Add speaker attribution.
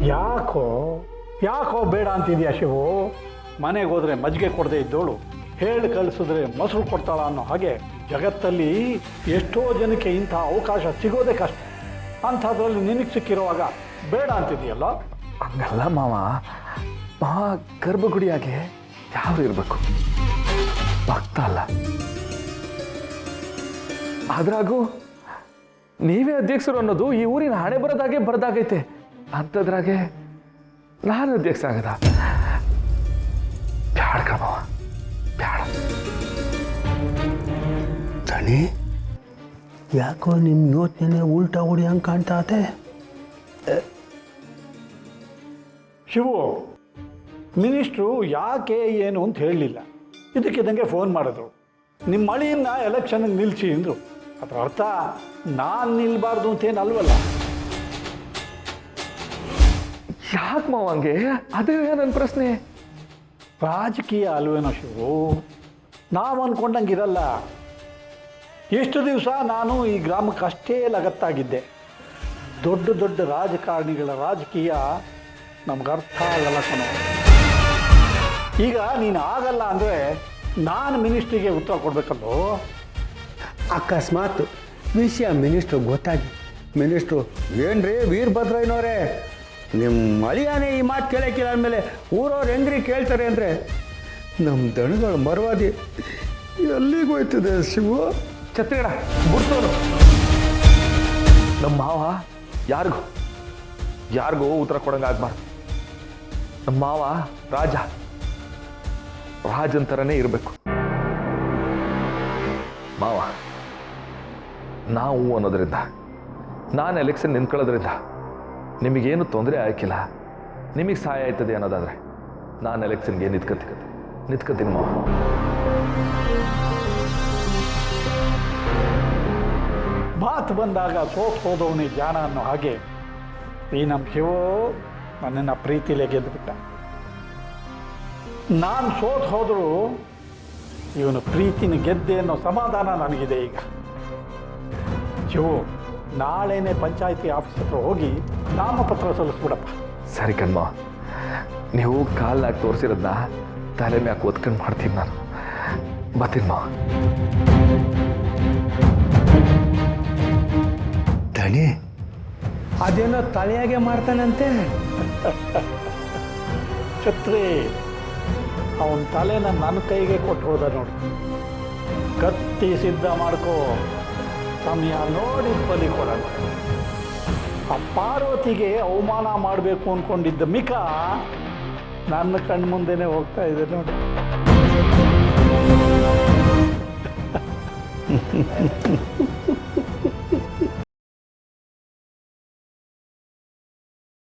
Speaker 1: ಯಾಕೋ ಯಾಕೋ ಬೇಡ ಅಂತಿದ್ಯಾ ಶಿವು? ಮನೆಗೆ ಹೋದ್ರೆ ಮಜ್ಜಿಗೆ ಕೊಡದೆ ಇದ್ದೋಳು ಹೇಳಿ ಕಳಿಸಿದ್ರೆ ಮೊಸರು ಕೊಡ್ತಾಳ ಅನ್ನೋ ಹಾಗೆ ಜಗತ್ತಲ್ಲಿ ಎಷ್ಟೋ ಜನಕ್ಕೆ ಇಂಥ ಅವಕಾಶ ಸಿಗೋದೇ ಕಷ್ಟ. ಅಂಥದ್ರಲ್ಲಿ ನಿನಗೆ ಸಿಕ್ಕಿರುವಾಗ ಬೇಡ ಅಂತಿದೆಯಲ್ಲ?
Speaker 2: ಹಂಗಲ್ಲ ಮಾವ. ಮಾವ ಗರ್ಭಗುಡಿಯಾಗೆ ಯಾರು ಇರಬೇಕು, ಭಕ್ತ ಅಲ್ಲ. ಅದ್ರಾಗೂ ನೀವೇ ಅಧ್ಯಕ್ಷರು ಅನ್ನೋದು ಈ ಊರಿನ ಹಣೆ ಬರದಾಗೈತೆ. ಅಂಥದ್ರಾಗೆ ನಾನು ಅಧ್ಯಕ್ಷ ಆಗದ ಬ್ಯಾಡ ಕಣವ, ಬ್ಯಾಡ.
Speaker 3: ದಣಿ, ಯಾಕೋ ನಿಮ್ಮ ಯೋಚನೆ ಉಲ್ಟಾ ಹೊಡಿ ಹಂಗೆ ಕಾಣ್ತಾತೆ.
Speaker 1: ಶಿವು, ಮಿನಿಸ್ಟ್ರು ಯಾಕೆ ಏನು ಅಂತ ಹೇಳಲಿಲ್ಲ. ಇದಕ್ಕಿದ್ದಂಗೆ ಫೋನ್ ಮಾಡಿದ್ರು, ನಿಮ್ಮ ಮಳೆಯನ್ನ ಎಲೆಕ್ಷನ್ಗೆ ನಿಲ್ಲಿಸಿ ಅಂದರು. ಅದರ ಅರ್ಥ ನಾನು ನಿಲ್ಬಾರ್ದು ಅಂತೇನಲ್ವಲ್ಲ.
Speaker 2: ಯಾಕೆ ಮಾವ ಹಂಗೆ? ಅದೇ ನನ್ನ ಪ್ರಶ್ನೆ.
Speaker 1: ರಾಜಕೀಯ ಅಲ್ವೇನೋ ಶಿವು, ನಾವು ಅಂದ್ಕೊಂಡಂಗಿರಲ್ಲ. ಎಷ್ಟು ದಿವಸ ನಾನು ಈ ಗ್ರಾಮಕ್ಕೆ ಅಷ್ಟೇ ಲಗತ್ತಾಗಿದ್ದೆ. ದೊಡ್ಡ ದೊಡ್ಡ ರಾಜಕಾರಣಿಗಳ ರಾಜಕೀಯ ನಮ್ಗೆ ಅರ್ಥ ಆಗಲ್ಲ ಕಣೋ. ಈಗ ನೀನು ಆಗಲ್ಲ ಅಂದರೆ ನಾನು ಮಿನಿಸ್ಟ್ರಿಗೆ ಉತ್ತರ ಕೊಡಬೇಕಲ್ಲೋ.
Speaker 3: ಅಕಸ್ಮಾತ್ ವಿಷಯ ಮಿನಿಸ್ಟ್ರು ಗೊತ್ತಾಗಿ ಮಿನಿಸ್ಟ್ರು, ಏನ್ರಿ ವೀರಭದ್ರಯ್ಯನವರೇ, ನಿಮ್ಮ ಮಳಿಯಾನೇ ಈ ಮಾತು ಕೇಳೋಕ್ಕಿಲ್ಲ ಅಂದಮೇಲೆ ಊರವ್ರು ಹೆಂಗ್ರಿ ಕೇಳ್ತಾರೆ ಅಂದರೆ ನಮ್ಮ ದಣಗಳ ಮರವಾದಿ ಎಲ್ಲಿಗೆ ಹೋಯ್ತದೆ ಶಿವು?
Speaker 2: ಛತ್ರಿಗಡ ಬಿಡ್ಸೋನು. ನಮ್ಮ ಮಾವ ಯಾರಿಗೂ ಉತ್ತರ ಕೊಡಂಗೆ ಆಗ್ಬಾರ್ದು. ನಮ್ಮ ಮಾವ ರಾಜನ್ ಥರನೇ ಇರಬೇಕು. ಮಾವ, ನಾವು ಅನ್ನೋದ್ರಿಂದ, ನಾನು ಎಲೆಕ್ಷನ್ ನಿಂತ್ಕೊಳ್ಳೋದ್ರಿಂದ ನಿಮಗೇನು ತೊಂದರೆ ಆಯ್ಕಿಲ್ಲ, ನಿಮಗೆ ಸಹಾಯ ಆಯ್ತದೆ ಅನ್ನೋದಾದರೆ ನಾನು ಎಲೆಕ್ಷನ್ಗೆ ನಿಂತ್ಕೊತೀನಿ ಮಾವ.
Speaker 1: ಮಾತು ಬಂದಾಗ ಸೋತ್ ಹೋದವನೇ ಜಾಣ ಅನ್ನೋ ಹಾಗೆ ಈ ನಮ್ಮ ಶಿವು ನನ್ನನ್ನು ಪ್ರೀತಿಲೇ ಗೆದ್ದುಬಿಟ್ಟ. ನಾನು ಸೋತ್ ಹೋದರೂ ಇವನು ಪ್ರೀತಿನ ಗೆದ್ದೆ ಅನ್ನೋ ಸಮಾಧಾನ ನನಗಿದೆ. ಈಗ ಶಿವು, ನಾಳೆನೇ ಪಂಚಾಯತಿ ಆಫೀಸ್ ಹತ್ರ ಹೋಗಿ ನಾಮಪತ್ರ ಸಲ್ಲಿಸ್ಬಿಡಪ್ಪ.
Speaker 2: ಸರಿ ಕಣ್ಮ, ನೀವು ಕಾಲ್ನಾಗಿ ತೋರಿಸಿರೋದನ್ನ ತಲೆ ಮ್ಯಾಕೆ ಒತ್ಕೊಂಡು ಮಾಡ್ತೀನಿ ನಾನು. ಬರ್ತೀನಿ ಮಾವ.
Speaker 3: ದಣಿ, ಅದೇನೋ ತಲೆಯಾಗೆ ಮಾಡ್ತಾನಂತೆ.
Speaker 1: ಛತ್ರಿ, ಅವನ ತಲೆನ ನನ್ನ ಕೈಗೆ ಕೊಟ್ಟು ಹೋದ ನೋಡಿ. ಕತ್ತಿ ಸಿದ್ಧ ಮಾಡ್ಕೋ, ಸಮಯ ನೋಡಿ ಬಲಿ ಕೊಡೋಣ. ಆ ಪಾರ್ವತಿಗೆ ಅವಮಾನ ಮಾಡಬೇಕು ಅಂದ್ಕೊಂಡಿದ್ದ ಮಿಕ ನನ್ನ ಕಣ್ಮುಂದೆನೇ ಹೋಗ್ತಾ ಇದೆ ನೋಡಿ.